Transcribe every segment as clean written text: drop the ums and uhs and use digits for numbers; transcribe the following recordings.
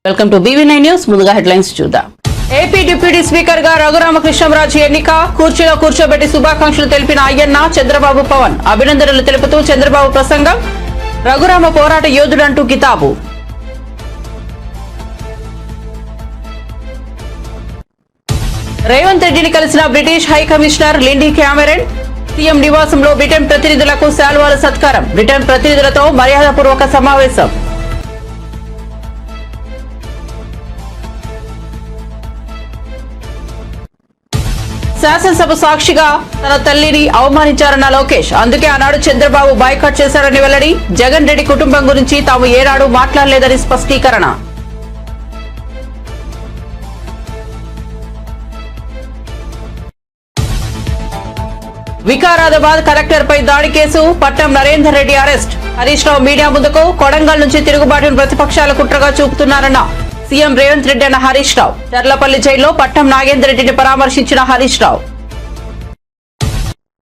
Welcome to BV9 news. ముందుగా headlines చూద్దాం. AP deputy speaker గా రఘురామకృష్ణంరాజు ఎన్నిక. కుర్చీలో కూర్చోబెట్టి శుభాకాంక్షలు తెలిపిన అయ్యన్న, చంద్రబాబు, పవన్ అభినందనలు తెలుపుతూ చంద్రబాబు ప్రసంగం. రఘురామ పోరాట యోధుడంటూ కితాబు. రేవంత్ రెడ్డిని కలిసిన British high commissioner Lindy Cameron. CM నివాసంలో బ్రిటన్ ప్రతినిధులకు శాల్వాల సత్కారం. బ్రిటన్ ప్రతినిధులతో మర్యాదపూర్వక సమావేశం. శాసనసభ సాక్షిగా తన తల్లిని అవమానించారన్న లోకేష్. అందుకే ఆనాడు చంద్రబాబు బాయ్కాట్ చేశారని వెల్లడి. జగన్ రెడ్డి కుటుంబం గురించి తాము ఏనాడు మాట్లాడలేదని స్పష్టీకరణ. వికారాబాద్ కలెక్టర్ పై దాడి case. Patnam Narender Reddy arrest. Harish Rao media ముందుకు. కొడంగల్ నుంచి తిరుగుబాటును ప్రతిపక్షాల కుట్రగా చూపుతున్నారన్న సీఎం రేవంత్ రెడ్డి అన్న హరీష్ రావు. చర్లపల్లి జైల్లో పట్నం నాగేందర్ రెడ్డిని పరామర్శించిన హరీష్ రావు.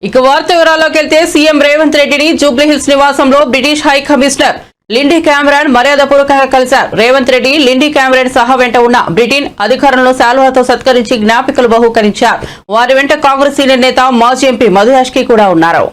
ఇక వార్త వివరాల్లోకి వెళ్తే సీఎం రేవంత్ రెడ్డిని జూబ్లీహిల్స్ నివాసంలో British high commissioner Lindy Cameron మర్యాదపూర్వకంగా కలిశారు. రేవంత్ రెడ్డి, లిండీ క్యామెరన్ సహా వెంట ఉన్న బ్రిటన్ అధికారులను శాల్వాతో సత్కరించి జ్ఞాపికలు బహూకరించారు. వారి వెంట కాంగ్రెస్ సీనియర్ నేత మాజీ ఎంపీ మధు యాష్కి కూడా ఉన్నారు.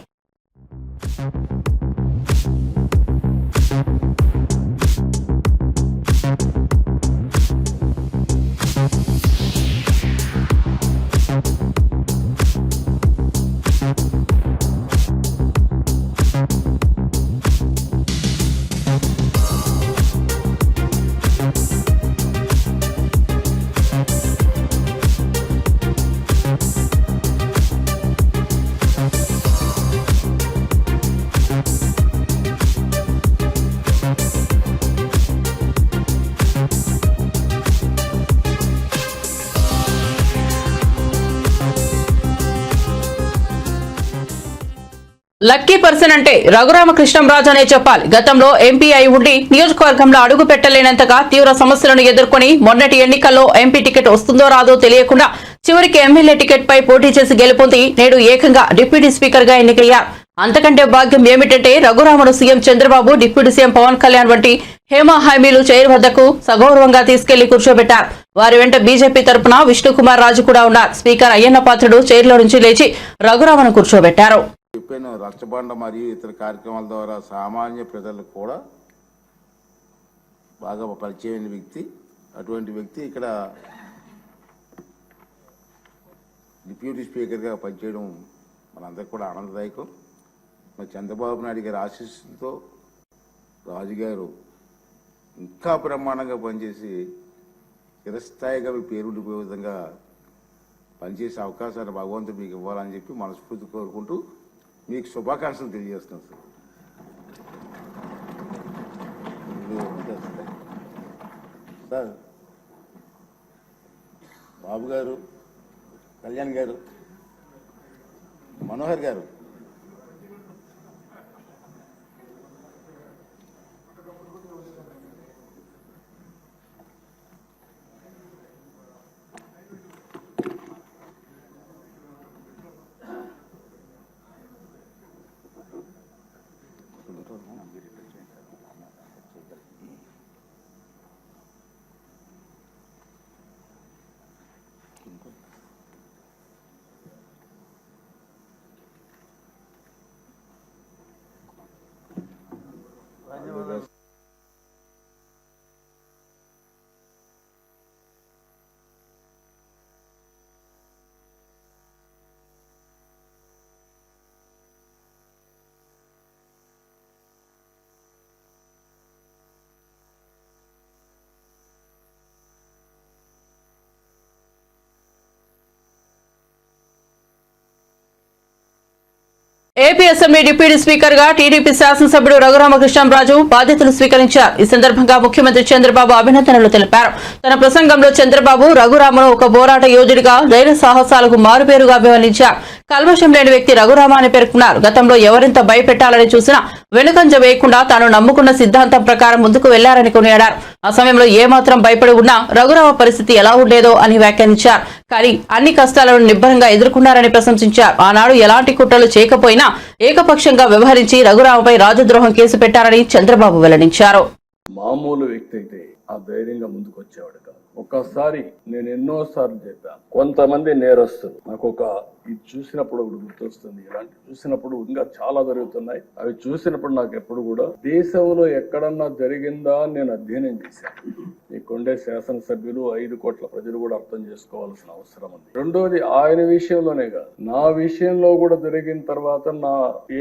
లక్కీ పర్సన్ అంటే రఘురామకృష్ణంరాజు అనే చెప్పాలి. గతంలో ఎంపీ అయి ఉండి నియోజకవర్గంలో అడుగు పెట్టలేనంతగా తీవ్ర సమస్యలను ఎదుర్కొని మొన్నటి ఎన్నికల్లో ఎంపీ టికెట్ వస్తుందో రాదో తెలియకుండా చివరికి ఎమ్మెల్యే టికెట్ పై పోటీ చేసి గెలుపొంది నేడు ఏకంగా డిప్యూటీ స్పీకర్ గా ఎన్నికయ్యారు. అంతకంటే భాగ్యం ఏమిటంటే రఘురామను CM Chandrababu, deputy CM Pawan Kalyan వంటి హేమా హామీలు చైర్ వద్దకు సగౌరవంగా తీసుకెళ్లి కూర్చోబెట్టారు. వారి వెంట బీజేపీ తరపున విష్ణుకుమార్ రాజు కూడా ఉన్నారు. స్పీకర్ అయ్యన్న పాత్రుడు చైర్లో నుంచి లేచి రఘురామను కూర్చోబెట్టారు. రచ్చబండ మరియు ఇతర కార్యక్రమాల ద్వారా సామాన్య ప్రజలకు కూడా బాగా పరిచయమైన వ్యక్తి. అటువంటి వ్యక్తి ఇక్కడ డిప్యూటీ స్పీకర్గా పనిచేయడం మనందరికీ కూడా ఆనందదాయకం. మరి చంద్రబాబు నాయుడు గారి ఆశీస్సులతో రాజుగారు ఇంకా బ్రహ్మాండంగా పనిచేసి చిరస్థాయిగా మీ పేరుండిపోయే విధంగా పనిచేసే అవకాశాన్ని భగవంతుడు మీకు ఇవ్వాలని చెప్పి మనస్ఫూర్తి కోరుకుంటూ మీకు శుభాకాంక్షలు తెలియజేస్తున్నాను సార్. బాబు గారు, కళ్యాణ్ గారు, మనోహర్ గారు, ఏపీ అసెంబ్లీ డిప్యూటీ స్పీకర్ గా టీడీపీ శాసనసభ్యుడు రఘురామకృష్ణంరాజు బాధ్యతలు స్వీకరించారు. ఈ సందర్భంగా ముఖ్యమంత్రి చంద్రబాబు అభినందనలు తెలిపారు. తన ప్రసంగంలో చంద్రబాబు రఘురామను ఒక పోరాట యోధుడిగా, ధైర్య సాహసాలకు మారుపేరుగా అభివర్ణించారు. కల్మషం లేని వ్యక్తి రఘురామ అని పేర్కొన్నారు. గతంలో ఎవరింత భయపెట్టాలని చూసినా వెనుకంజ వేయకుండా తాను నమ్ముకున్న సిద్ధాంతం ప్రకారం ముందుకు వెళ్లారని కొనియాడారు. ఆ సమయంలో ఏమాత్రం భయపడి ఉన్నా రఘురామ పరిస్థితి ఎలా ఉండేదో అని వ్యాఖ్యానించారు. కానీ అన్ని కష్టాలను నిబ్బరంగా ఎదుర్కొన్నారని ప్రశంసించారు. ఆనాడు ఎలాంటి కుట్రలు చేయకపోయినా ఏకపక్షంగా వ్యవహరించి రఘురామపై రాజద్రోహం కేసు పెట్టారని చంద్రబాబు వెల్లడించారు. మామూలు వ్యక్తి అయితే ధైర్యంగా ముందుకు వచ్చేవాడు కాదు. ఒక్కసారి నేను ఎన్నోసార్లు చెప్పాను, కొంతమంది నేరస్తులు నాకు ఇది చూసినప్పుడు ఒకటి గుర్తొస్తుంది. ఇలాంటి చూసినప్పుడు ఇంకా చాలా జరుగుతున్నాయి. అవి చూసినప్పుడు నాకు ఎప్పుడు కూడా దేశంలో ఎక్కడన్నా జరిగిందా అని నేను అధ్యయనం చేశాను. ఇక్కడుండే శాసనసభ్యులు 5 కోట్ల ప్రజలు కూడా అర్థం చేసుకోవాల్సిన అవసరం ఉంది. రెండోది, ఆయన విషయంలోనే కాదు, నా విషయంలో కూడా జరిగిన తర్వాత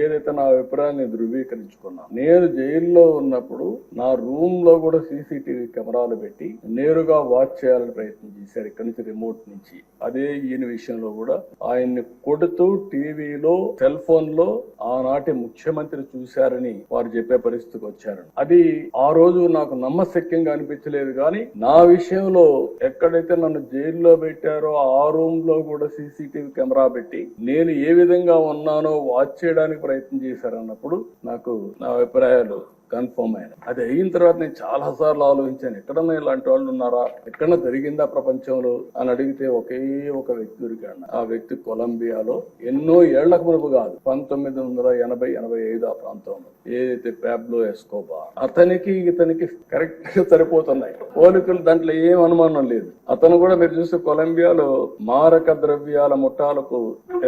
ఏదైతే నా అభిప్రాయాన్ని ధృవీకరించుకున్నా, నేను జైల్లో ఉన్నప్పుడు నా రూమ్ లో కూడా సీసీటీవీ కెమెరాలు పెట్టి నేరుగా వాచ్ చేయాలని ప్రయత్నం చేశారు ఇక్కడి నుంచి, రిమోట్ నుంచి. అదే ఈయన విషయంలో కూడా ఆయన్ని కొడుతూ టీవీలో, సెల్ ఫోన్ లో ఆనాటి ముఖ్యమంత్రి చూశారని వారు చెప్పే పరిస్థితికి వచ్చారు. అది ఆ రోజు నాకు నమ్మశక్యంగా అనిపించలేదు. కానీ నా విషయంలో ఎక్కడైతే నన్ను జైల్లో పెట్టారో ఆ రూమ్ లో కూడా సీసీటీవీ కెమెరా పెట్టి నేను ఏ విధంగా ఉన్నానో వాచ్ చేయడానికి ప్రయత్నం చేశారన్నప్పుడు నాకు నా అభిప్రాయాలు కన్ఫర్మ్ అయినా. అది అయిన తర్వాత నేను చాలా సార్లు ఆలోచించాను, ఎక్కడన్నా ఇలాంటి వాళ్ళు ఉన్నారా, ఎక్కడన్నా జరిగిందా ప్రపంచంలో అని అడిగితే ఒకే ఒక వ్యక్తి దొరికాడు. ఆ వ్యక్తి కొలంబియాలో ఎన్నో ఏళ్లకు మునుపు కాదు, 1980-85 ఆ ప్రాంతంలో ఏదైతే పాబ్లో ఎస్కోబార్, అతనికి ఇతనికి కరెక్ట్ గా సరిపోతున్నాయి పోలికలు, దాంట్లో ఏం అనుమానం లేదు. అతను కూడా మీరు చూస్తే కొలంబియాలో మారక ద్రవ్యాల ముఠాలకు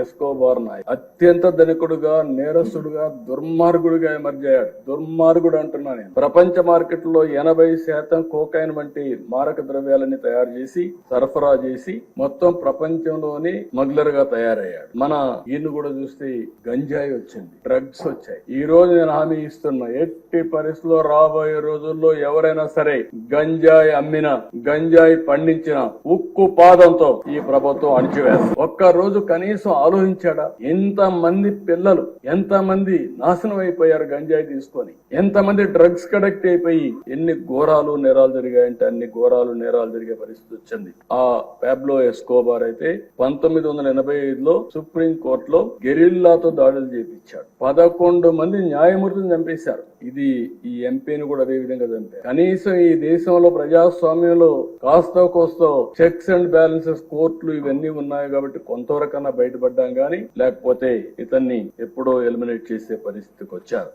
ఎస్కోబార్ నాయక్ అత్యంత ధనికుడుగా, నేరస్తుడుగా, దుర్మార్గుడిగా ఎమర్జ్ అయ్యాడు. దుర్మార్గుడు అంటున్నా నేను. ప్రపంచ మార్కెట్ లో 80% కోకైన్ వంటి మారక ద్రవ్యాలని తయారు చేసి సరఫరా చేసి మొత్తం ప్రపంచంలోని స్మగ్లర్ గా తయారయ్యాడు. మన ఈయన కూడా చూస్తే గంజాయి వచ్చింది, డ్రగ్స్ వచ్చాయి. ఈ రోజు నేను హామీ ఇస్తున్నా, ఎట్టి పరిస్థితుల్లో రాబోయే రోజుల్లో ఎవరైనా సరే గంజాయి అమ్మినా, గంజాయి పండించిన ఉక్కు పాదంతో ఈ ప్రభుత్వం అణిచివేస్తుంది. ఒక్క రోజు కనీసం ఆలోచించాడా? ఎంత మంది పిల్లలు, ఎంత మంది నాశనం అయిపోయారు గంజాయి తీసుకొని, ఎంతమంది డ్రగ్స్ కడెక్ట్ అయిపోయి ఎన్ని ఘోరాలు నేరాలు జరిగాయంటే అన్ని ఘోరాలు నేరాలు జరిగే పరిస్థితి వచ్చింది. ఆ పాబ్లో ఎస్కోబార్ అయితే 1985లో సుప్రీం కోర్టులో గెరిల్లాతో దాడులు చేపించాడు. 11 మంది న్యాయమూర్తిని చంపేశారు. ఇది ఈ ఎంపీని కూడా అదే విధంగా చంపారు. కనీసం ఈ దేశంలో ప్రజాస్వామ్యంలో కాస్తో కోస్తో చెక్స్ అండ్ బ్యాలెన్సెస్, కోర్టులు ఇవన్నీ ఉన్నాయి కాబట్టి కొంతవరకన్నా బయటపడ్డాం గానీ, లేకపోతే ఇతన్ని ఎప్పుడో ఎలిమినేట్ చేసే పరిస్థితికి వచ్చారు.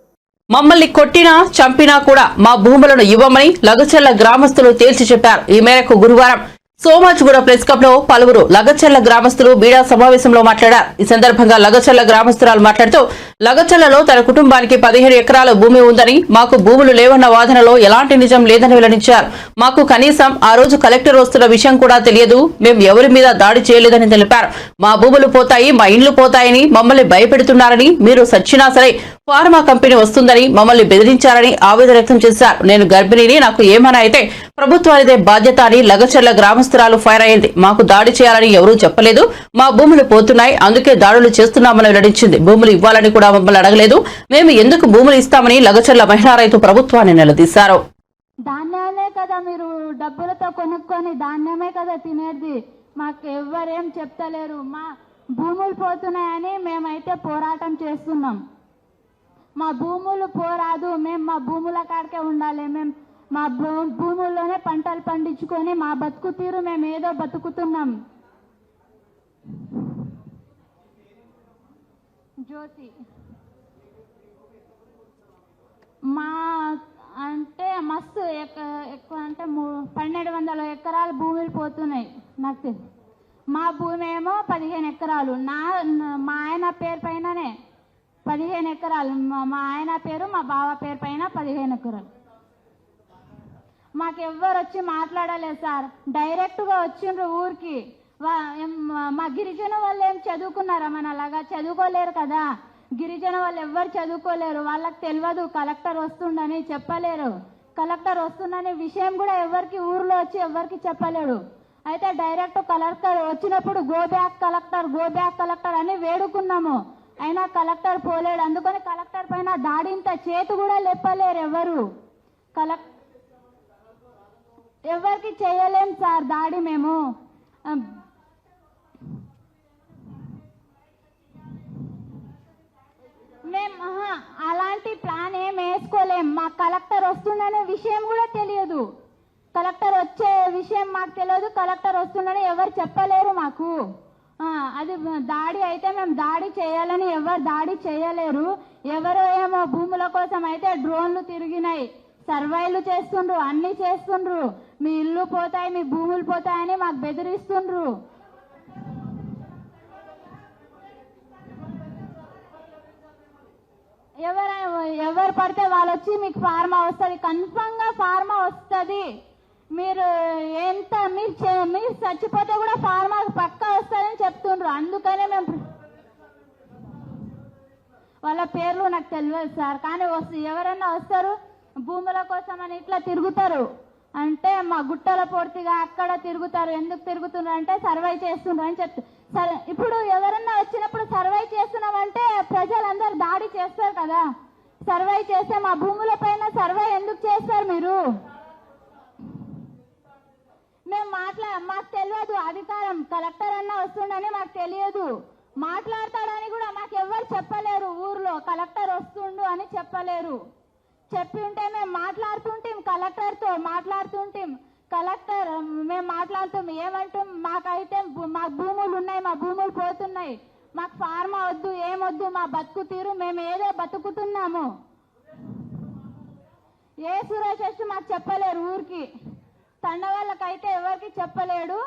మమ్మల్ని కొట్టినా చంపినా కూడా మా భూములను ఇవ్వమని లగచర్ల గ్రామస్తులు తేల్చి చెప్పారు. ఈ మేరకు గురువారం సోమాజిగూడ ప్రెస్ క్లబ్ లో పలువురు లగచర్ల గ్రామస్తులు మీడియా సమావేశంలో మాట్లాడారు. ఈ సందర్భంగా లగచర్ల గ్రామస్తురాలు మాట్లాడుతూ, లగచర్లలో తన కుటుంబానికి 15 ఎకరాల భూమి ఉందని, మాకు భూములు లేవన్న వాదనలో ఎలాంటి నిజం లేదని వెల్లడించారు. మాకు కనీసం ఆ రోజు కలెక్టర్ వస్తున్న విషయం కూడా తెలియదు, మేము ఎవరి మీద దాడి చేయలేదని తెలిపారు. మా భూములు పోతాయి, మా ఇండ్లు పోతాయని మమ్మల్ని భయపెడుతున్నారని, మీరు సచ్చినా సరే ఫార్మా కంపెనీ వస్తుందని మమ్మల్ని బెదిరించారని ఆవేదన వ్యక్తం చేశారు. నేను గర్భిణిని, నాకు ఏమైనా అయితే ప్రభుత్వానిదే బాధ్యత అని లగచర్ల గ్రామస్తురాలు ఫైర్ అయింది. మాకు దాడి చేయాలని ఎవరూ చెప్పలేదు, మా భూములు పోతున్నాయి, అందుకే దాడులు చేస్తున్నామని వెల్లడించింది. భూములు ఇవ్వాలని కూడా మమ్మల్ని అడగలేదు, మేము ఎందుకు భూములు ఇస్తామని లగచర్ల మహిళా రైతు ప్రభుత్వాన్ని నిలదీశారు. ధాన్యాలే కదా మీరు డబ్బులతో కొనుక్కొని ధాన్యమే కదా తినేది, మాకు ఎవ్వరేం చెప్తలేరు. మా భూములు పోతున్నాయని మేమైతే పోరాటం చేస్తున్నాం. మా భూములు పోరాదు, మేము మా భూముల కాడికే ఉండాలి, మేము మా భూముల్లోనే పంటలు పండించుకొని మా బతుకు తీరు మేము ఏదో బతుకుతున్నాం. జ్యోతి మా అంటే మస్తు ఎక్కువ అంటే 1200 ఎకరాలు భూములు పోతున్నాయి నాకు తెలిసి. మా భూమి ఏమో 15 ఎకరాలు, మా ఆయన పేరు పైననే 15 ఎకరాలు, మా ఆయన పేరు మా బావ పేరు పైన 15 ఎకరాలు. మాకెవ్వరు వచ్చి మాట్లాడలేదు సార్, డైరెక్ట్గా వచ్చిండ్రు ఊరికి. మా గిరిజన వాళ్ళు ఏం చదువుకున్నారా? మనలాగా చదువుకోలేరు కదా, గిరిజన వాళ్ళు ఎవ్వరు చదువుకోలేరు, వాళ్ళకి తెలియదు కలెక్టర్ వస్తుండని చెప్పలేరు. కలెక్టర్ వస్తుందనే విషయం కూడా ఎవరికి ఊర్లో వచ్చి ఎవరికి చెప్పలేడు. అయితే డైరెక్ట్ కలెక్టర్ వచ్చినప్పుడు గో బ్యాక్ కలెక్టర్ అని వేడుకున్నాము, అయినా కలెక్టర్ పోలేడు. అందుకని కలెక్టర్ పైన దాడింత చేతు కూడా లేపలేరు ఎవరు. ఎవరికి చేయలేం సార్ దాడి. మేము అలాంటి ప్లాన్ ఏం వేసుకోలేం. మా కలెక్టర్ వస్తుందనే విషయం కూడా తెలియదు, కలెక్టర్ వచ్చే విషయం మాకు తెలియదు, కలెక్టర్ వస్తుందని ఎవరు చెప్పలేరు మాకు. అది దాడి అయితే మేము దాడి చేయాలని ఎవరు దాడి చేయలేరు. ఎవరో ఏమో భూముల కోసం అయితే డ్రోన్లు తిరిగినాయి, సర్వైలు చేస్తుండ్రు, అన్ని చేస్తుండ్రు. మీ ఇల్లు పోతాయి, మీ భూములు పోతాయని మాకు బెదిరిస్తుండ్రు. ఎవరు పడితే వాళ్ళు వచ్చి మీకు ఫార్మా వస్తుంది, కన్ఫర్మ్ గా ఫార్మా వస్తుంది. మీరు మీరు చచ్చిపోతే కూడా ఫార్మా పక్కా వస్తుందని చెప్తుండ్రు. అందుకనే మేము వాళ్ళ పేర్లు నాకు తెలియదు సార్, కానీ ఎవరన్నా వస్తారు భూముల కోసం అని ఇట్లా తిరుగుతారు. అంటే మా గుట్టల పూర్తిగా అక్కడ తిరుగుతారు. ఎందుకు తిరుగుతున్నారు అంటే సర్వై చేస్తున్నారు అని చెప్తారు. సరే, ఇప్పుడు ఎవరన్నా వచ్చినప్పుడు సర్వై చేస్తున్నామంటే ప్రజలందరూ దాడి చేస్తారు కదా. సర్వై చేస్తే మా భూముల పైన సర్వై ఎందుకు చేస్తారు మీరు? మేము మాకు తెలియదు అధికారం. కలెక్టర్ అన్న వస్తుండని మాకు తెలియదు. మాట్లాడతాడని కూడా మాకు ఎవరు చెప్పలేరు. ఊర్లో కలెక్టర్ వస్తుండు అని చెప్పలేరు. చెప్పి ఉంటే మేము మాట్లాడుతుంటాం, కలెక్టర్తో మాట్లాడుతుంటాం. కలెక్టర్ మేము మాట్లాడుతాం, ఏమంటాం, మాకైతే మాకు భూములు ఉన్నాయి, మా భూములు పోతున్నాయి, మాకు ఫార్మా వద్దు, ఏమొద్దు, మా బతుకు తీరు మేము ఏదో బతుకుతున్నాము. ఏ సురేష్ వచ్చి మాకు చెప్పలేరు. ఊరికి తండ వాళ్ళకైతే ఎవరికి చెప్పలేడు.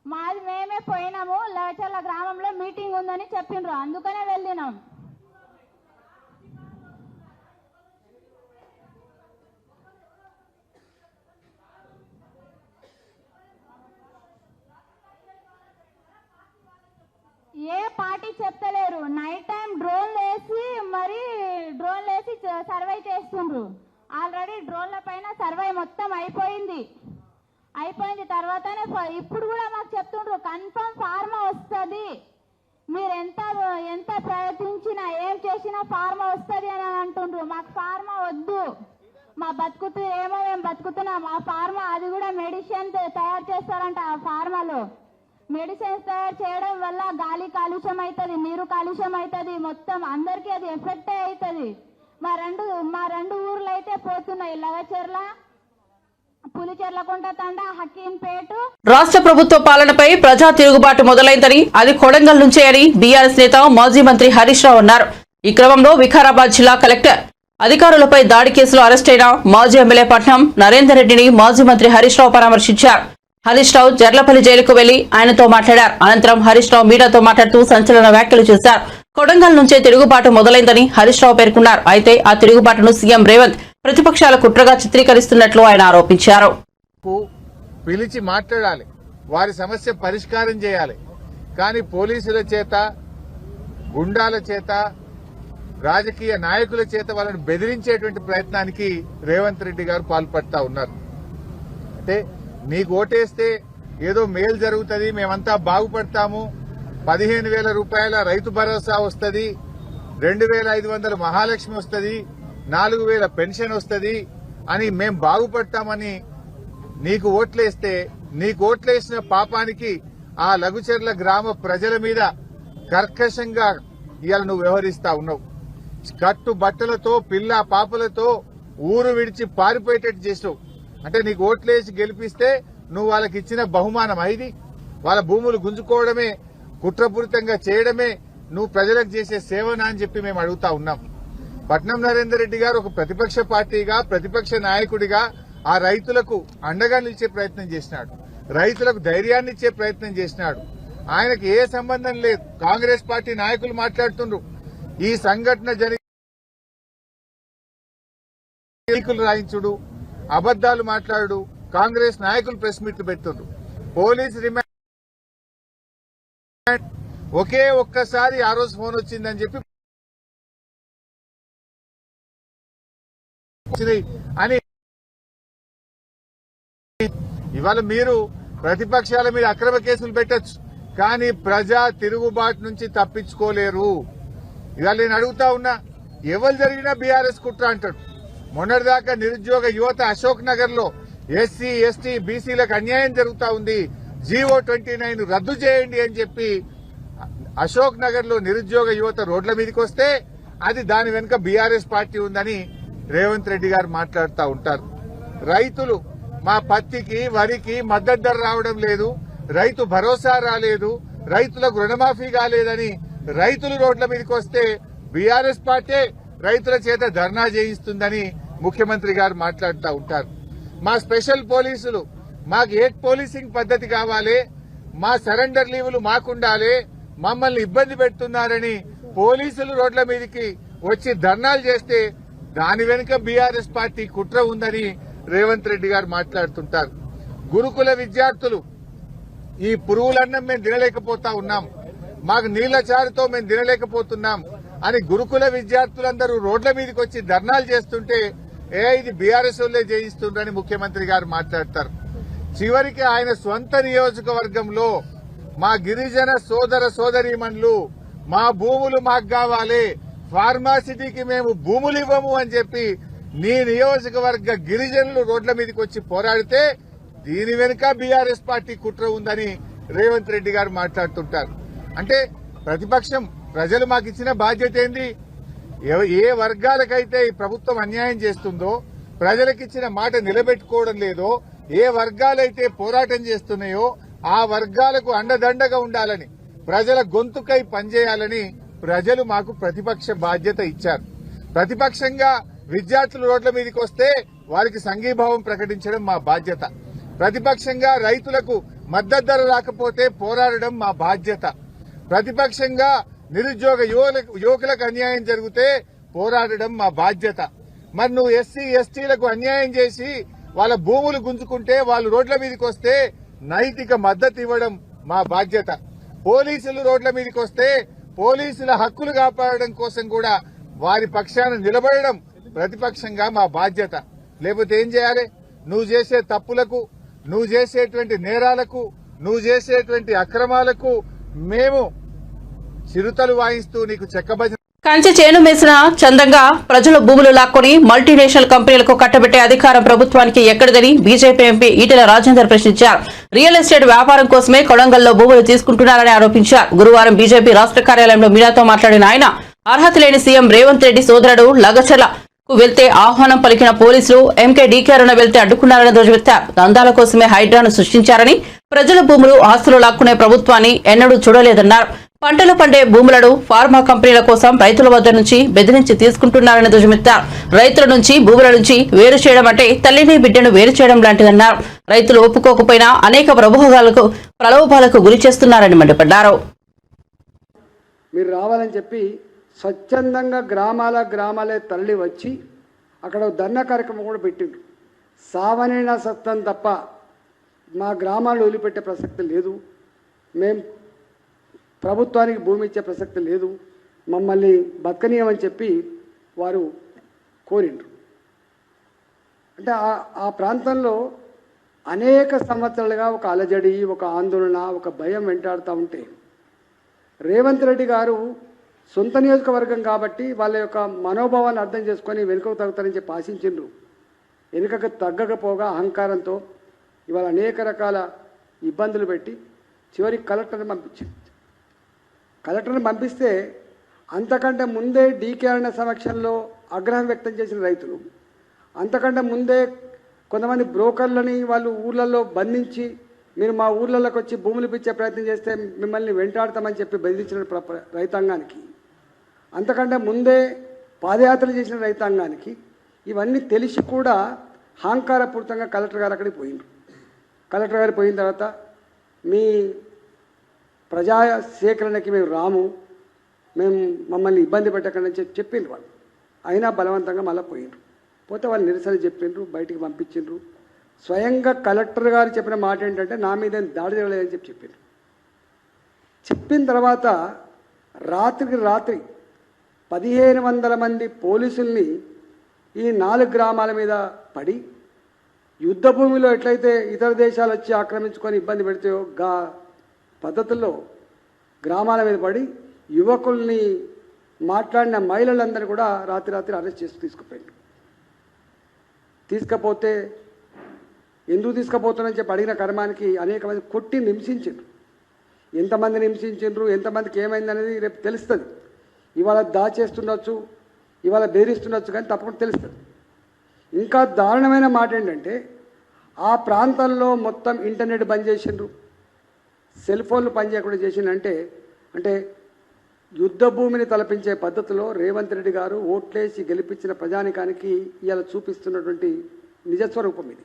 మాది మేమే పోయినాము. లవచర్ల గ్రామంలో మీటింగ్ ఉందని చెప్పిండ్రు, అందుకనే వెళ్ళినాం. ఏ పార్టీ చెప్తలేరు. నైట్ టైం డ్రోన్లు వేసి సర్వే చేస్తుండ్రు. ఆల్రెడీ డ్రోన్ల పైన సర్వే మొత్తం అయిపోయింది. తర్వాతనే ఇప్పుడు కూడా మాకు చెప్తుండ్రు కన్ఫర్మ్ ఫార్మా వస్తుంది, మీరు ఎంత ప్రయత్నించినా ఏం చేసినా ఫార్మా వస్తుంది అని అంటుండ్రు. మాకు ఫార్మా వద్దు, మా ఏమో మేము బతుకుతున్నాం. ఆ ఫార్మా అది కూడా మెడిసిన్ తయారు చేస్తారంట. ఆ ఫార్మాలో మెడిసిన్స్ తయారు చేయడం వల్ల గాలి కాలుష్యం అవుతుంది, నీరు కాలుష్యం అవుతుంది, మొత్తం అందరికీ అది ఎఫెక్టే అవుతుంది. మా రెండు ఊర్లు అయితే పోతున్నాయి, లగచెర్ల, పులిచెర్లకుంట తండ, హకీంపేట. రాష్ట్ర ప్రభుత్వ పాలనపై ప్రజా తిరుగుబాటు మొదలైందని, అది కొడంగల్ నుంచే అని బీఆర్ఎస్ నేత మాజీ మంత్రి హరీష్ రావు అన్నారు. ఈ క్రమంలో వికారాబాద్ జిల్లా కలెక్టర్ అధికారులపై దాడి కేసులో అరెస్టైన మాజీ ఎమ్మెల్యే పట్నం నరేందర్ రెడ్డిని మాజీ మంత్రి హరీష్ రావు పరామర్శించారు. హరీష్ రావు జర్లపల్లి జైలుకు వెళ్లి ఆయనతో మాట్లాడారు. అనంతరం హరీష్ రావు మీడియాతో మాట్లాడుతూ సంచలన వ్యాఖ్యలు చేశారు. కొడంగల్ నుంచే తిరుగుబాటు మొదలైందని హరీష్ రావు పేర్కొన్నారు. అయితే ఆ తిరుగుబాటును సీఎం రేవంత్ ప్రతిపక్షాల కుట్రగా చిత్రీకరిస్తున్నట్లు ఆయన ఆరోపించారు. పిలిచి మాట్లాడాలి, వారి సమస్య పరిష్కారం చేయాలి. కానీ పోలీసుల చేత, గుండాల చేత, రాజకీయ నాయకుల చేత వాళ్ళని బెదిరించేటువంటి ప్రయత్నానికి రేవంత్ రెడ్డి గారు పాల్పడతా ఉన్నారు. అంటే నీకు ఓటేస్తే ఏదో మేలు జరుగుతుంది, మేమంతా బాగుపడతాము, 15,000 రూపాయల రైతు భరోసా వస్తుంది, 2,500 మహాలక్ష్మి వస్తుంది, 4,000 పెన్షన్ వస్తుంది అని మేం బాగుపడతామని నీకు ఓట్లేసిన పాపానికి ఆ లఘుచర్ల గ్రామ ప్రజల మీద కర్కశంగా ఇవాళ నువ్వు వ్యవహరిస్తా ఉన్నావు. కట్టు బట్టలతో, పిల్ల పాపలతో ఊరు విడిచి పారిపోయేటట్టు చేసావు. అంటే నీకు ఓట్లేసి గెలిపిస్తే నువ్వు వాళ్ళకి ఇచ్చిన బహుమానం ఇది? వాళ్ళ భూములు గుంజుకోవడమే, కుట్రపూరితంగా చేయడమే నువ్వు ప్రజలకు చేసే సేవనా అని చెప్పి మేము అడుగుతా ఉన్నాం. పట్నం నరేందర్ రెడ్డి గారు ఒక ప్రతిపక్ష పార్టీగా, ప్రతిపక్ష నాయకుడిగా ఆ రైతులకు అండగా నిలిచే ప్రయత్నం చేసినాడు, రైతులకు ధైర్యాన్ని ఇచ్చే ప్రయత్నం చేసినాడు. ఆయనకు ఏ సంబంధం లేదు. కాంగ్రెస్ పార్టీ నాయకులు మాట్లాడుతుండ్రు, ఈ సంఘటన జరిగి రాయించుడు, అబద్దాలు మాట్లాడు, కాంగ్రెస్ నాయకులు ప్రెస్ మీట్లు పెడుతుండ్రు. పోలీస్ రిమాండ్ ఒకే ఒక్కసారి ఆ రోజు ఫోన్ వచ్చిందని చెప్పి అని ఇవాళ మీరు ప్రతిపక్షాల మీద అక్రమ కేసులు పెట్టచ్చు, కానీ ప్రజా తిరుగుబాటు నుంచి తప్పించుకోలేరు. ఇవాళ నేను అడుగుతా ఉన్నా, ఎవరు జరిగినా బీఆర్ఎస్ కుట్ర అంటాడు. మొన్నటిదాకా నిరుద్యోగ యువత అశోక్ నగర్ లో ఎస్సీ, ఎస్టీ, బీసీలకు అన్యాయం జరుగుతా ఉంది, జీవో 29 రద్దు చేయండి అని చెప్పి అశోక్ నగర్ లో నిరుద్యోగ యువత రోడ్ల మీదకి వస్తే అది దాని వెనుక బీఆర్ఎస్ పార్టీ ఉందని రేవంత్ రెడ్డి గారు మాట్లాడుతూ ఉంటారు. రైతులు మా పత్తికి, వరికి మద్దతు ధర రావడం లేదు, రైతు భరోసా రాలేదు, రైతులకు రుణమాఫీ కాలేదని రైతులు రోడ్ల మీదకి వస్తే బీఆర్ఎస్ పార్టీ రైతుల చేత ధర్నా చేయిస్తుందని ముఖ్యమంత్రి గారు మాట్లాడుతూ ఉంటారు. మా స్పెషల్ పోలీసులు, మాకు ఏక్ పోలీసింగ్ పద్ధతి కావాలి, మా సరెండర్ లీవులు మాకుండాలి, మమ్మల్ని ఇబ్బంది పెడుతున్నారని పోలీసులు రోడ్ల మీదకి వచ్చి ధర్నాలు చేస్తే దాని వెనుక బీఆర్ఎస్ పార్టీ కుట్ర ఉందని రేవంత్ రెడ్డి గారు మాట్లాడుతుంటారు. గురుకుల విద్యార్థులు ఈ పురుగులన్నం మేము తినలేకపోతా ఉన్నాం, మాకు నీళ్ల చారుతో మేము తినలేకపోతున్నాం అని గురుకుల విద్యార్థులందరూ రోడ్ల మీదకి వచ్చి ధర్నాలు చేస్తుంటే ఇది బీఆర్ఎస్ వాళ్ళే చేయిస్తుండ్రని ముఖ్యమంత్రి గారు మాట్లాడతారు. చివరికి ఆయన స్వంత నియోజకవర్గంలో మా గిరిజన సోదర సోదరీమణులు మా భూములు మాకు కావాలి, ఫార్మాసిటీకి మేము భూములు ఇవ్వము అని చెప్పి నీ నియోజకవర్గ గిరిజనులు రోడ్ల మీదకి వచ్చి పోరాడితే దీని వెనుక బీఆర్ఎస్ పార్టీ కుట్ర ఉందని రేవంత్ రెడ్డి గారు మాట్లాడుతుంటారు. అంటే ప్రతిపక్షం, ప్రజలు మాకు ఇచ్చిన బాధ్యత ఏంది? ఏ వర్గాలకైతే ఈ ప్రభుత్వం అన్యాయం చేస్తుందో, ప్రజలకిచ్చిన మాట నిలబెట్టుకోవడం లేదో, ఏ వర్గాలైతే పోరాటం చేస్తున్నాయో ఆ వర్గాలకు అండదండగా ఉండాలని, ప్రజల గొంతుకై పనిచేయాలని ప్రజలు మాకు ప్రతిపక్ష బాధ్యత ఇచ్చారు. ప్రతిపక్షంగా విద్యార్థులు రోడ్ల మీదకి వస్తే వారికి సంఘీభావం ప్రకటించడం మా బాధ్యత. ప్రతిపక్షంగా రైతులకు మద్దతు ధర రాకపోతే పోరాడడం మా బాధ్యత. ప్రతిపక్షంగా నిరుద్యోగ యువకులకు అన్యాయం జరిగితే పోరాడడం మా బాధ్యత. మరి నువ్వు ఎస్సీ ఎస్టీలకు అన్యాయం చేసి వాళ్ళ భూములు గుంజుకుంటే వాళ్ళు రోడ్ల మీదకి వస్తే నైతిక మద్దతు ఇవ్వడం మా బాధ్యత. పోలీసులు రోడ్ల మీదకి వస్తే పోలీసుల హక్కులు కాపాడడం కోసం కూడా వారి పక్షాన నిలబడడం ప్రతిపక్షంగా మా బాధ్యత. లేకపోతే ఏం చేయాలి? నువ్వు చేసే తప్పులకు, నువ్వు చేసేటువంటి నేరాలకు, నువ్వు చేసేటువంటి అక్రమాలకు మేము చిరుతలు వాయిస్తూ నీకు చెక్కబజ కంచె చేను మేసిన చందంగా ప్రజల భూములు లాక్కొని మల్టీనేషనల్ కంపెనీలకు కట్టబెట్టే అధికారం ప్రభుత్వానికి ఎక్కడిదని బీజేపీ ఎంపీ ఈటెల రాజేందర్ ప్రశ్నించారు. రియల్ ఎస్టేట్ వ్యాపారం కోసమే కొడంగల్లో భూములు తీసుకుంటున్నారని ఆరోపించారు. గురువారం బీజేపీ రాష్ట్ర కార్యాలయంలో మీడియాతో మాట్లాడిన ఆయన అర్హత లేని సీఎం రేవంత్ రెడ్డి సోదరుడు లగచర్లకు వెళ్తే ఆహ్వానం పలికిన పోలీసులు ఎంకే డీకే అరుణ వెళ్తే అడ్డుకున్నారని ధ్వజమెత్తారు. దందాల కోసమే హైడ్రాను సృష్టించారని, ప్రజల భూములు ఆస్తులు లాక్కునే ప్రభుత్వాన్ని ఎన్నడూ చూడలేదన్నారు. పంటలు పండే భూములను ఫార్మా కంపెనీల కోసం రైతుల వద్ద నుంచి బెదిరించి తీసుకుంటున్నారని ధ్వజమెత్తారు. రైతుల నుంచి భూముల నుంచి వేరు చేయడం అంటే తల్లిని బిడ్డను వేరు చేయడం లాంటిదన్నారు. రైతులు ఒప్పుకోకపోయినా అనేక ప్రలోభాలకు గురి చేస్తున్నారని మండిపడ్డారు. మీరు రావాలని చెప్పి స్వచ్ఛందంగా గ్రామాలే తరలి వచ్చి అక్కడ ధర్నా కార్యక్రమం కూడా పెట్టిండ్రు. సావనైనా సత్తం తప్ప మా గ్రామాలు వదిలిపెట్టే ప్రసక్తి లేదు, మేము ప్రభుత్వానికి భూమి ఇచ్చే ప్రసక్తి లేదు, మమ్మల్ని బతకనీయమని చెప్పి వారు కోరిండ్రు. అంటే ఆ ప్రాంతంలో అనేక సంవత్సరాలుగా ఒక అలజడి, ఒక ఆందోళన, ఒక భయం వెంటాడుతూ ఉంటే రేవంత్ రెడ్డి గారు సొంత నియోజకవర్గం కాబట్టి వాళ్ళ యొక్క మనోభావాన్ని అర్థం చేసుకొని వెనుకకు తగ్గుతారని చెప్పి ఆశించిండ్రు. వెనుకకు తగ్గకపోగా అహంకారంతో ఇవాళ అనేక రకాల ఇబ్బందులు పెట్టి చివరికి కలెక్టర్ని పంపిస్తే అంతకంటే ముందే డీకే అరుణ సమక్షంలో ఆగ్రహం వ్యక్తం చేసిన రైతులు, అంతకంటే ముందే కొంతమంది బ్రోకర్లని వాళ్ళు ఊర్లలో బంధించి మీరు మా ఊర్లలోకి వచ్చి భూములు ఇచ్చే ప్రయత్నం చేస్తే మిమ్మల్ని వెంటాడతామని చెప్పి బెదిరించిన రైతాంగానికి, అంతకంటే ముందే పాదయాత్ర చేసిన రైతాంగానికి ఇవన్నీ తెలిసి కూడా అహంకారపూరితంగా కలెక్టర్ గారు అక్కడికి పోయిండ్రు. కలెక్టర్ గారు పోయిన తర్వాత మీ ప్రజా సేకరణకి మేము రాము, మమ్మల్ని ఇబ్బంది పెట్టకండి అని చెప్పిండ్రు వాళ్ళు. అయినా బలవంతంగా మళ్ళీ పోయిండ్రు. పోతే వాళ్ళు నిరసన చెప్పిండ్రు, బయటికి పంపించిండ్రు. స్వయంగా కలెక్టర్ గారు చెప్పిన మాట ఏంటంటే నా మీద దాడి జరగలేదని చెప్పిండ్రు. చెప్పిన తర్వాత రాత్రికి రాత్రి 1500 మంది పోలీసుల్ని ఈ 4 గ్రామాల మీద పడి యుద్ధ భూమిలో ఎట్లయితే ఇతర దేశాలు వచ్చి ఆక్రమించుకొని ఇబ్బంది పెడితే పద్ధతుల్లో గ్రామాల మీద పడి యువకుల్ని మాట్లాడిన మహిళలందరూ కూడా రాత్రి అరెస్ట్ చేసి తీసుకుపోయారు. తీసుకపోతే ఎందుకు తీసుకుపోతున్నారని చెప్పి అడిగిన కర్మానికి అనేక మంది కొట్టి హింసించారు. ఎంతమందిని హింసించారు, ఎంతమందికి ఏమైంది అనేది రేపు తెలుస్తుంది. ఇవాళ దాచేస్తుండొచ్చు, ఇవాళ బెదిరిస్తుండొచ్చు, కానీ తప్పకుండా తెలుస్తుంది. ఇంకా దారుణమైన మాట ఏంటంటే ఆ ప్రాంతంలో మొత్తం ఇంటర్నెట్ బంద్ చేసిండ్రు, సెల్ ఫోన్లు పనిచేయకుండా చేసిండ్రు. అంటే యుద్ధ భూమిని తలపించే పద్ధతిలో రేవంత్ రెడ్డి గారు ఓట్లేసి గెలిపించిన ప్రజానికానికి ఇవాళ చూపిస్తున్నటువంటి నిజస్వరూపం ఇది.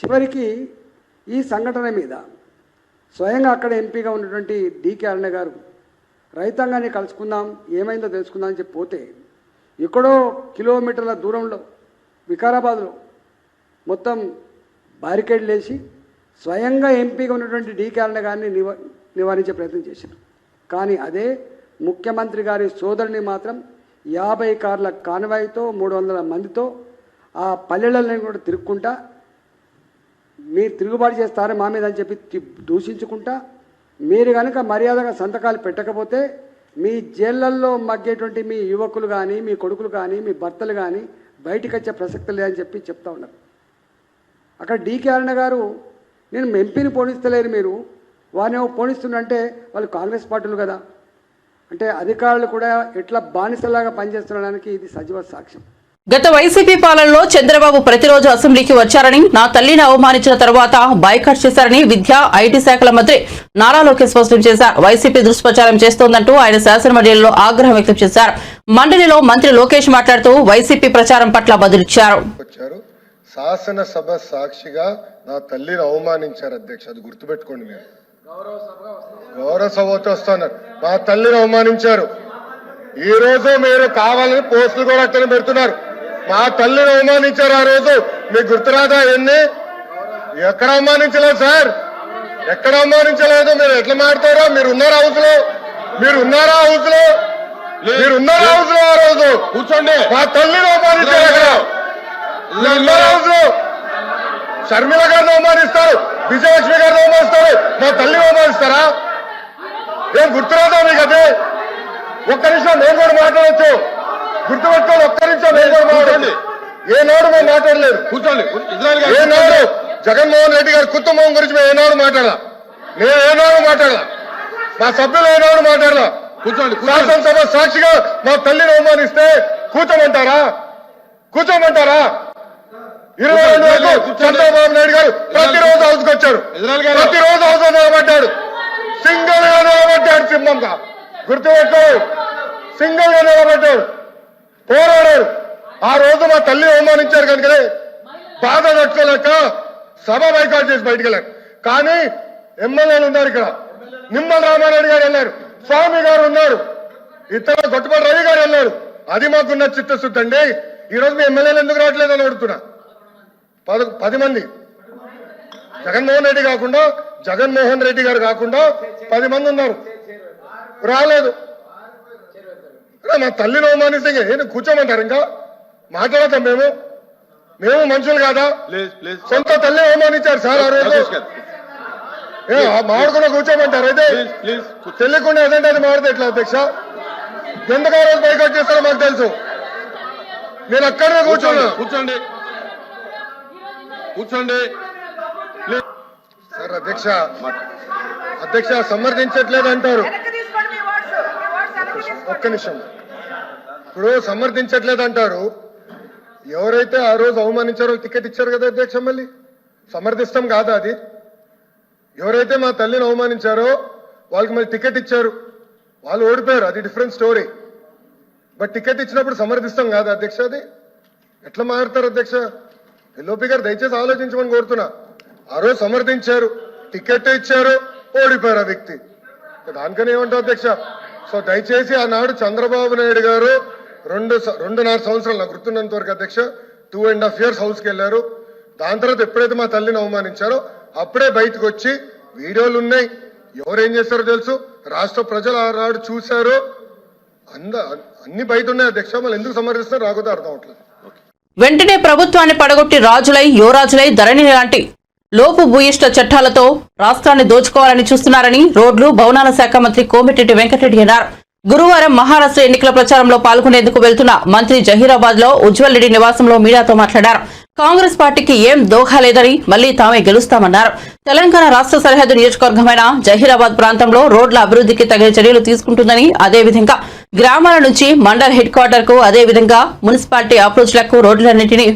చివరికి ఈ సంఘటన మీద స్వయంగా అక్కడ ఎంపీగా ఉన్నటువంటి డికే అరుణ గారు రైతాంగాన్ని కలుసుకుందాం, ఏమైందో తెలుసుకుందాం అని చెప్పి పోతే ఎక్కడో కిలోమీటర్ల దూరంలో వికారాబాద్లో మొత్తం బారికేడ్లు వేసి స్వయంగా ఎంపీగా ఉన్నటువంటి డికే అరుణ గారిని నివారించే ప్రయత్నం చేశారు. కానీ అదే ముఖ్యమంత్రి గారి సోదరుని మాత్రం 50 కార్ల కాన్వాయ్తో 300 మందితో ఆ పల్లెలను కూడా తిరుక్కుంటా మీరు తిరుగుబాటు చేస్తారని మా మీద అని చెప్పి దూషించుకుంటా, మీరు కనుక మర్యాదగా సంతకాలు పెట్టకపోతే మీ జైళ్ళల్లో మగ్గేటువంటి మీ యువకులు కానీ మీ కొడుకులు కానీ మీ భర్తలు కానీ బయటికి వచ్చే ప్రసక్తి లేదని చెప్పి చెప్తా ఉన్నారు. అక్కడ డికే అరుణ గారు నేను ఎంపీని పోనిస్తలేరు, మీరు వారిని పోనిస్తుందంటే వాళ్ళు కాంగ్రెస్ పార్టీలు కదా, అంటే అధికారులు కూడా ఎట్లా బానిసలాగా పనిచేస్తుండడానికి ఇది సజీవ సాక్ష్యం. గత వైసీపీ పాలనలో చంద్రబాబు ప్రతిరోజు అసెంబ్లీకి వచ్చారని, నా తల్లిని అవమానించిన తర్వాత బాయ్కాట్ చేశారని విద్యా ఐటీ శాఖల మంత్రి నారా లోకేష్ స్పష్టం చేశారు. వైసీపీ దుష్ప్రచారం చేస్తోందంటూ ఆయన శాసనమండలిలో ఆగ్రహం వ్యక్తం చేశారు. మండలిలో మంత్రి లోకేష్ మాట్లాడుతూ వైసీపీ ప్రచారం పట్ల బదులిచ్చారు. శాసనసభ సాక్షిగా నా తల్లిని అవమానించారు అధ్యక్ష, అది గుర్తుపెట్టుకోండి. మీరు గౌరవ సభతో వస్తున్నారు, మా తల్లిని అవమానించారు. ఈ రోజు మీరు కావాలని పోస్టులు కూడా అట్టని పెడుతున్నారు. మా తల్లిని అవమానించారు. ఆ రోజు మీకు గుర్తురాదా? ఎన్ని ఎక్కడ అవమానించలేదు సార్, ఎక్కడ అవమానించలేదు. మీరు ఎట్లా మాట్లాడారో, మీరు ఉన్నారా హౌస్ లో? మీరు ఉన్నారా హౌస్ లో? మీరు ఉన్నారా హౌస్ లో? ఆ రోజు కూర్చోండి. మా తల్లిని అవమానించారు. అక్కడ ఉన్నారా హౌస్ లో? షర్మిల గారిని అవమానిస్తారు, విజయలక్ష్మి గారిని అవమానిస్తారు, మా తల్లిని అవమానిస్తారా? ఏం గుర్తురాదా మీకు? అదే ఒక్క నిమిషం నేను కూడా మాట్లాడచ్చు, గుర్తుపెట్టుకోండి. ఒక్క నిమిషం నేను కూడా మాట్లాడండి. ఏనాడు మేము మాట్లాడలేదు. కూర్చోండి. ఏనాడు జగన్మోహన్ రెడ్డి గారి కుటుంబం గురించి మేము ఏనాడు మాట్లాడాల? నేను ఏనాడు మాట్లాడాల? మా సభ్యులు ఏనాడు మాట్లాడాల? కూర్చోండి. శాసనసభ సాక్షిగా మా తల్లిని అవమానిస్తే కూర్చోమంటారా? కూర్చోమంటారా? 22 వరకు చంద్రబాబు నాయుడు గారు ప్రతిరోజు హౌస్కి వచ్చారు, ప్రతిరోజు హౌస్ నిలబడ్డాడు, సింగిల్ గా నిలబడ్డాడు. సింహంగా గుర్తుపెట్టు, సింగిల్ గా నిలబడ్డాడు, పోరాడాడు. ఆ రోజు మా తల్లిని అవమానించారు కనుకనే బాధ తట్టుకోలేక సభ బైకాట్ చేసి బయటకు వెళ్ళారు. కానీ ఎమ్మెల్యేలు ఉన్నారు ఇక్కడ, నిమ్మల రామారెడ్డి గారు వెళ్ళారు, స్వామి గారు ఉన్నారు, ఇతర గొట్టపల్లి రవి గారు వెళ్ళారు. అది మాకున్న చిత్తశుద్ధి అండి. ఈ రోజు మీ ఎమ్మెల్యేలు ఎందుకు రావట్లేదు అని అడుగుతున్నా. 10 మంది జగన్మోహన్ రెడ్డి గారు కాకుండా 10 మంది ఉన్నారు, రాలేదు. మా తల్లిని అవమానిస్తే నేను కూర్చోమంటారు? ఇంకా మాట్లాడతాం. మేము మనుషులు కాదా? సొంత తల్లి అవమానించారు సార్ ఆ రోజు. మాడుకున్న కూర్చోమంటారు? అయితే తెలియకుండా ఏదంటే అది మాడితే ఎట్లా అధ్యక్ష? ఎందుకు ఆ రోజు బైకాట్ చేస్తారో మాకు తెలుసు. నేను అక్కడే కూర్చోండి. కూర్చోండి సార్. అధ్యక్ష సమర్థించట్లేదు అంటారు. ఒక్క నిమిషం. ఇప్పుడు సమర్థించట్లేదు అంటారు. ఎవరైతే ఆ రోజు అవమానించారో టికెట్ ఇచ్చారు కదా అధ్యక్ష, మళ్ళీ సమర్థిస్తాం కాదా అది? ఎవరైతే మా తల్లిని అవమానించారో వాళ్ళకి మళ్ళీ టికెట్ ఇచ్చారు, వాళ్ళు ఓడిపోయారు, అది డిఫరెంట్ స్టోరీ. బట్ టికెట్ ఇచ్చినప్పుడు సమర్థిస్తాం కాదా అధ్యక్ష? అది ఎట్లా మారుతారు అధ్యక్ష? ఎల్ఓపి గారు దయచేసి ఆలోచించమని కోరుతున్నా. ఆ రోజు సమర్థించారు, టికెట్ ఇచ్చారు, ఓడిపోయారు ఆ వ్యక్తి. దానికని ఏమంటారు అధ్యక్ష? సో దయచేసి ఆనాడు చంద్రబాబు నాయుడు గారు 2.5 సంవత్సరాలు నాకు గుర్తున్నంత వరకు అధ్యక్ష 2.5 years హౌస్కి వెళ్ళారు. దాని తర్వాత ఎప్పుడైతే మా తల్లిని అవమానించారో అప్పుడే బయటకు వచ్చి వీడియోలు ఉన్నాయి, ఎవరేం చేస్తారో తెలుసు, రాష్ట్ర ప్రజలు ఆనాడు చూశారు, అన్ని బయట ఉన్నాయి అధ్యక్ష. మళ్ళీ ఎందుకు సమర్థిస్తారో రాకపోతే అర్థం అవట్లేదు. వెంటనే ప్రభుత్వాన్ని పడగొట్టి రాజులై యువరాజులై ధరణి లాంటి లోపు భూయిష్ట చట్టాలతో రాష్ట్రాన్ని దోచుకోవాలని చూస్తున్నారని రోడ్లు భవనాల శాఖ మంత్రి కోమిటిరెడ్డి వెంకటరెడ్డి అన్నారు. గురువారం మహారాష్ట్ర ఎన్నికల ప్రచారంలో పాల్గొనేందుకు వెళ్తున్న మంత్రి జహీరాబాద్ లో ఉజ్వల్ రెడ్డి నివాసంలో మీడియాతో మాట్లాడారు. కాంగ్రెస్ పార్టీకి ఏం దోహా లేదని మళ్లీ తామే గెలుస్తామన్నారు. తెలంగాణ రాష్ట్ర సరిహద్దు నియోజకవర్గమైన జహీరాబాద్ ప్రాంతంలో రోడ్ల అభివృద్ధికి తగిన చర్యలు తీసుకుంటుందని, అదేవిధంగా గ్రామాల నుంచి మండల్ హెడ్ క్వార్టర్ కు, అదేవిధంగా మున్సిపాలిటీ అప్రోచ్లకు రోడ్లన్నింటినీ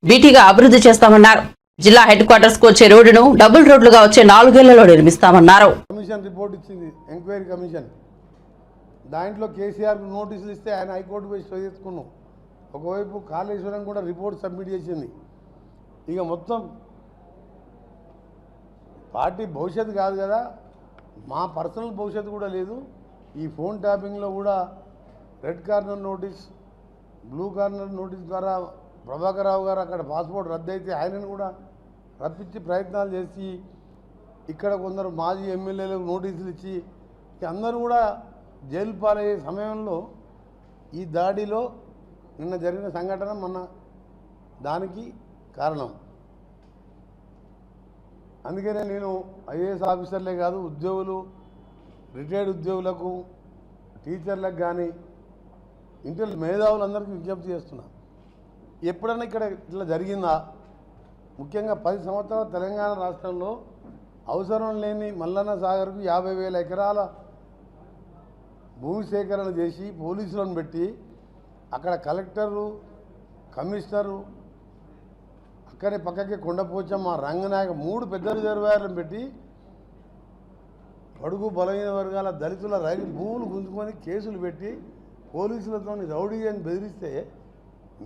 బీటీగా అభివృద్ధి చేస్తామన్నారు. జిల్లా హెడ్ క్వార్టర్స్ కు వచ్చే రోడ్డును డబుల్ రోడ్లుగా వచ్చే 4 ఏళ్లలో నిర్మిస్తామన్నారు. కమిషన్ రిపోర్ట్ ఇచ్చింది, ఎంక్వైరీ కమిషన్. దాంట్లో కేసీఆర్కు నోటీసులు ఇస్తే ఆయన హైకోర్టు పోయి స్టే చేసుకున్నాం. ఒకవైపు కాళేశ్వరం కూడా రిపోర్ట్ సబ్మిట్ చేసింది. ఇక మొత్తం పార్టీ భవిష్యత్తు కాదు కదా, మా పర్సనల్ భవిష్యత్తు కూడా లేదు. ఈ ఫోన్ ట్యాపింగ్లో కూడా red corner notice, blue corner notice ద్వారా ప్రభాకర్ రావు గారు అక్కడ పాస్పోర్ట్ రద్దు అయితే ఆయనను కూడా రప్పించి ప్రయత్నాలు చేసి ఇక్కడ కొందరు మాజీ ఎమ్మెల్యేలకు నోటీసులు ఇచ్చి అందరూ కూడా జైలు పాలయ్యే సమయంలో ఈ దాడిలో నిన్న జరిగిన సంఘటన మన దానికి కారణం. అందుకనే నేను ఐఏఎస్ ఆఫీసర్లే కాదు, ఉద్యోగులు, రిటైర్డ్ ఉద్యోగులకు, టీచర్లకు కానీ ఇంటర్ మేధావులందరికీ విజ్ఞప్తి చేస్తున్నా, ఎప్పుడన్నా ఇక్కడ ఇట్లా జరిగిందా? ముఖ్యంగా 10 సంవత్సరాల తెలంగాణ రాష్ట్రంలో అవసరం లేని మల్లన్న సాగర్కు 50,000 ఎకరాల భూమి సేకరణ చేసి పోలీసులను పెట్టి అక్కడ కలెక్టరు, కమిషనరు, అక్కడే పక్కకే కొండపోచమ్మ, రంగనాయక 3 పెద్ద రిజర్వాయర్లను పెట్టి బడుగు బలహీన వర్గాల దళితుల రైతు భూములు గుంజుకొని కేసులు పెట్టి పోలీసులతో రౌడీ అని బెదిరిస్తే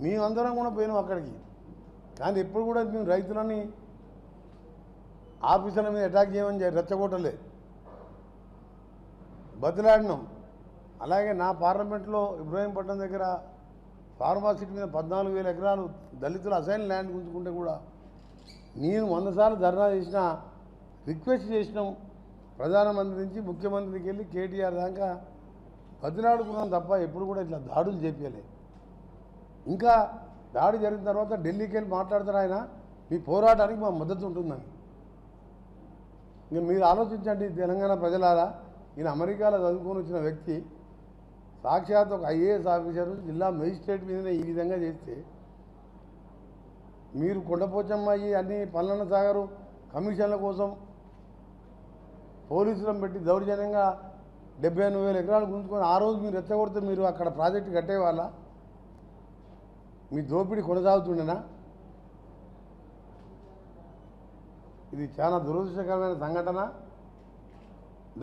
మేమందరం కూడా పోయినాం అక్కడికి. కానీ ఎప్పుడు కూడా మేము రైతులని ఆఫీసర్ల మీద అటాక్ చేయమని రెచ్చగొట్టలే, బతిలాడినాం. అలాగే నా పార్లమెంట్లో ఇబ్రాహీంపట్నం దగ్గర ఫార్మాసిటీ మీద 14,000 ఎకరాలు దళితులు అసైన్ ల్యాండ్ గుంజుకుంటే కూడా నేను 100 సార్లు ధర్నా చేసిన, రిక్వెస్ట్ చేసినాం ప్రధానమంత్రి నుంచి ముఖ్యమంత్రికి వెళ్ళి కేటీఆర్ దాకా బతిలాడుకున్నాం తప్ప ఎప్పుడు కూడా ఇట్లా దాడులు చేపించలే. ఇంకా దాడి జరిగిన తర్వాత ఢిల్లీకి వెళ్ళి మాట్లాడతారు ఆయన, మీ పోరాటానికి మా మద్దతు ఉంటుందని. ఇంకా మీరు ఆలోచించండి తెలంగాణ ప్రజలారా, ఈయన అమెరికాలో చదువుకొని వచ్చిన వ్యక్తి సాక్షాత్ ఒక ఐఏఎస్ ఆఫీసరు జిల్లా మేజిస్ట్రేట్ మీదనే ఈ విధంగా చేస్తే మీరు కొండపోచమ్మాయి అన్ని పల్లన్న సాగరు కమిషన్ల కోసం పోలీసులను పెట్టి దౌర్జన్యంగా 78,000 ఎకరాలు గుంజుకొని ఆ రోజు మీరు రెచ్చగొడితే మీరు అక్కడ ప్రాజెక్టు కట్టేవాళ్ళ? మీ దోపిడీ కొనసాగుతుండేనా? ఇది చాలా దురదృష్టకరమైన సంఘటన.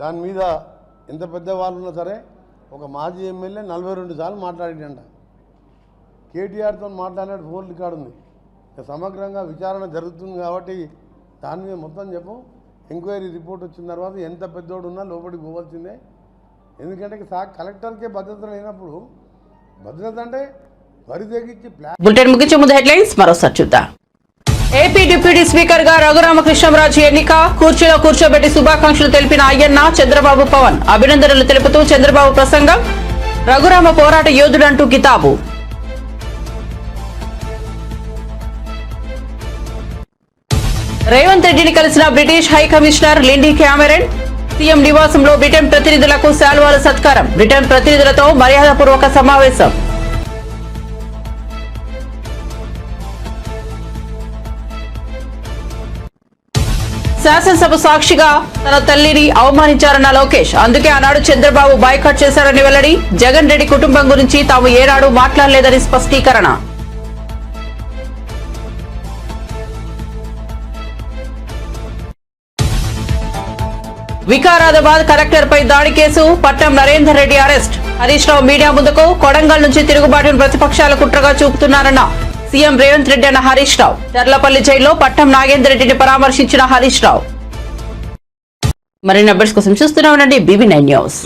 దాని మీద ఎంత పెద్ద వాళ్ళు ఉన్నా సరే ఒక మాజీ ఎమ్మెల్యే 42 సార్లు మాట్లాడిండ. కేటీఆర్తో మాట్లాడినట్టు ఫోన్ రికార్డు ఉంది. సమగ్రంగా విచారణ జరుగుతుంది కాబట్టి దాని మీద మొత్తం చెప్పు. ఎంక్వైరీ రిపోర్ట్ వచ్చిన తర్వాత ఎంత పెద్దోడు ఉన్నా లోపలికి పోవాల్సిందే. ఎందుకంటే కలెక్టర్కే భద్రత లేనప్పుడు భద్రత అంటే వరి తెగించి బులెటిన్ ముగించే ముందు హెడ్లైన్స్ మరోసారి చూద్దాం. ఏపీ డిప్యూటీ స్పీకర్ గా రఘురామకృష్ణంరాజు ఎన్నిక, కుర్చీలో కూర్చోబెట్టి శుభాకాంక్షలు తెలిపిన అయ్యన్న, చంద్రబాబు పవన్ అభినందనలు తెలుపుతూ చంద్రబాబు ప్రసంగం, రఘురామ పోరాట యోధుడంటూ కితాబు. రేవంత్ రెడ్డిని కలిసిన British high commissioner Lindy Cameron, CM నివాసంలో బ్రిటన్ ప్రతినిధులకు శాల్వాల సత్కారం, బ్రిటన్ ప్రతినిధులతో మర్యాదపూర్వక సమావేశం. శాసనసభ సాక్షిగా తన తల్లిని అవమానించారన్న లోకేష్, అందుకే ఆనాడు చంద్రబాబు బాయ్కాట్ చేశారని వెల్లడి, జగన్ రెడ్డి కుటుంబం గురించి తాము ఏనాడు మాట్లాడలేదని స్పష్టీకరణ. వికారాబాద్ కలెక్టర్ పై దాడి case, Patnam Narender Reddy arrest, Harish Rao media ముందుకు, కొడంగల్ నుంచి తిరుగుబాటును ప్రతిపక్షాల కుట్రగా చూపుతున్నారన్న సీఎం రేవంత్ రెడ్డి అన్న హరీష్ రావు. చర్లపల్లి జైల్లో పట్నం నాగేందర్ రెడ్డిని పరామర్శించిన హరీష్ రావు. మరిన్ని అప్డేట్స్ కోసం చూస్తూనే ఉండండి BB9 న్యూస్.